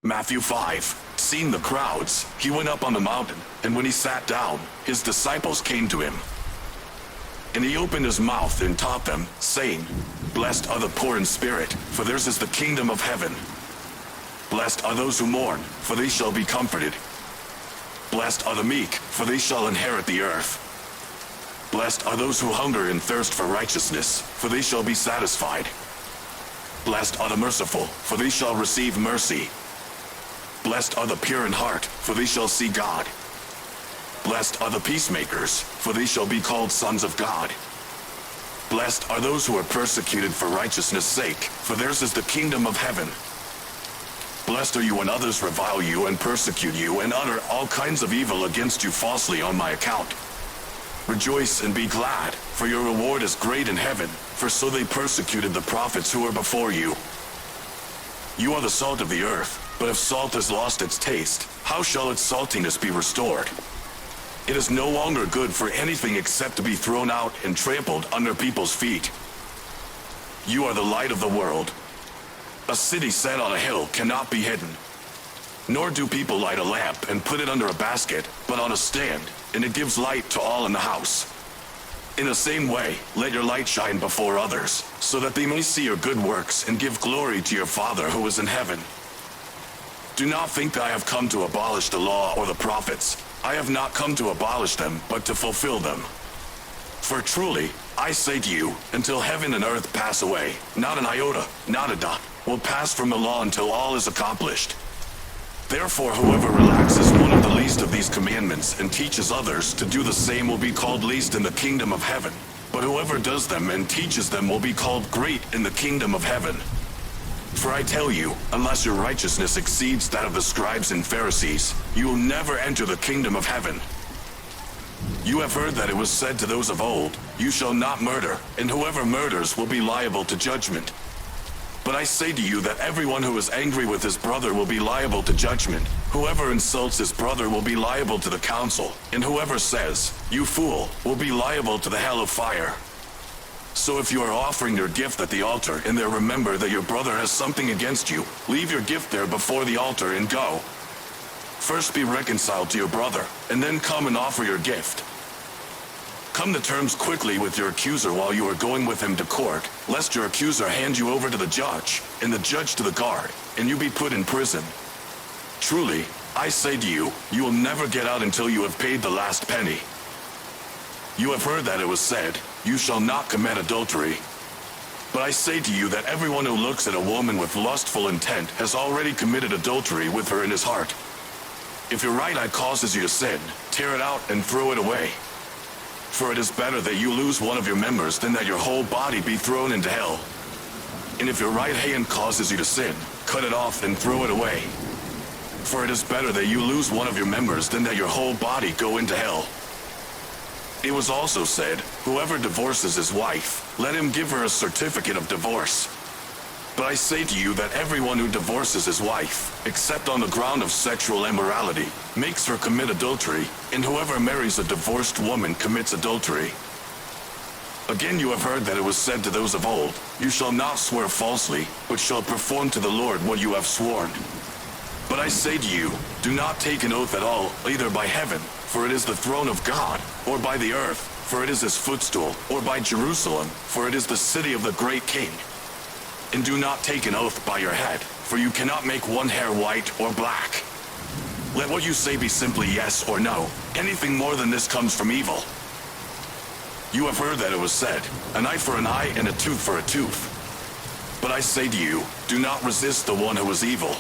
Matthew 5. Seeing the crowds, he went up on the mountain, and when he sat down, his disciples came to him. And he opened his mouth and taught them, saying, Blessed are the poor in spirit, for theirs is the kingdom of heaven. Blessed are those who mourn, for they shall be comforted. Blessed are the meek, for they shall inherit the earth. Blessed are those who hunger and thirst for righteousness, for they shall be satisfied. Blessed are the merciful, for they shall receive mercy. Blessed are the pure in heart, for they shall see God. Blessed are the peacemakers, for they shall be called sons of God. Blessed are those who are persecuted for righteousness' sake, for theirs is the kingdom of heaven. Blessed are you when others revile you and persecute you and utter all kinds of evil against you falsely on my account. Rejoice and be glad, for your reward is great in heaven, for so they persecuted the prophets who were before you. You are the salt of the earth, but if salt has lost its taste, how shall its saltiness be restored? It is no longer good for anything except to be thrown out and trampled under people's feet. You are the light of the world. A city set on a hill cannot be hidden. Nor do people light a lamp and put it under a basket, but on a stand, and it gives light to all in the house. In the same way, let your light shine before others, so that they may see your good works and give glory to your Father who is in heaven. Do not think that I have come to abolish the law or the prophets. I have not come to abolish them, but to fulfill them. For truly, I say to you, until heaven and earth pass away, not an iota, not a dot, will pass from the law until all is accomplished. Therefore, whoever relaxes one of the least of these commandments and teaches others to do the same will be called least in the kingdom of heaven. But whoever does them and teaches them will be called great in the kingdom of heaven. For I tell you, unless your righteousness exceeds that of the scribes and Pharisees, you will never enter the kingdom of heaven. You have heard that it was said to those of old, You shall not murder, and whoever murders will be liable to judgment. But I say to you that everyone who is angry with his brother will be liable to judgment. Whoever insults his brother will be liable to the council, and whoever says, You fool, will be liable to the hell of fire. So if you are offering your gift at the altar and there remember that your brother has something against you, leave your gift there before the altar and go. First be reconciled to your brother, and then come and offer your gift. Come to terms quickly with your accuser while you are going with him to court, lest your accuser hand you over to the judge, and the judge to the guard, and you be put in prison. Truly, I say to you, you will never get out until you have paid the last penny. You have heard that it was said, You shall not commit adultery. But I say to you that everyone who looks at a woman with lustful intent has already committed adultery with her in his heart. If your right eye causes you to sin, tear it out and throw it away. For it is better that you lose one of your members than that your whole body be thrown into hell. And if your right hand causes you to sin, cut it off and throw it away. For it is better that you lose one of your members than that your whole body go into hell. It was also said, Whoever divorces his wife, let him give her a certificate of divorce. But I say to you that everyone who divorces his wife, except on the ground of sexual immorality, makes her commit adultery, and whoever marries a divorced woman commits adultery. Again you have heard that it was said to those of old, You shall not swear falsely, but shall perform to the Lord what you have sworn. But I say to you, do not take an oath at all, either by heaven, for it is the throne of God, or by the earth, for it is his footstool, or by Jerusalem, for it is the city of the great king. And do not take an oath by your head, for you cannot make one hair white or black. Let what you say be simply yes or no. Anything more than this comes from evil. You have heard that it was said, An eye for an eye and a tooth for a tooth. But I say to you, do not resist the one who is evil.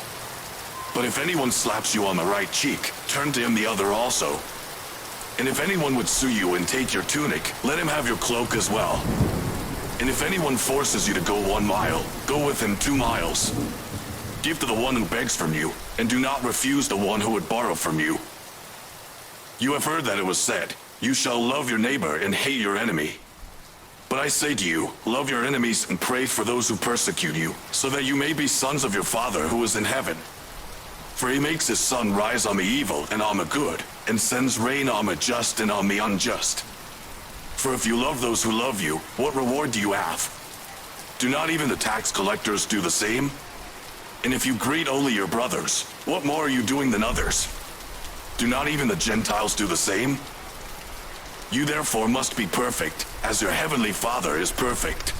But if anyone slaps you on the right cheek, turn to him the other also. And if anyone would sue you and take your tunic, let him have your cloak as well. And if anyone forces you to go 1 mile, go with him 2 miles. Give to the one who begs from you, and do not refuse the one who would borrow from you. You have heard that it was said, You shall love your neighbor and hate your enemy. But I say to you, love your enemies and pray for those who persecute you, so that you may be sons of your Father who is in heaven. For he makes his sun rise on the evil and on the good, and sends rain on the just and on the unjust. For if you love those who love you, what reward do you have? Do not even the tax collectors do the same? And if you greet only your brothers, what more are you doing than others? Do not even the Gentiles do the same? You therefore must be perfect, as your heavenly Father is perfect.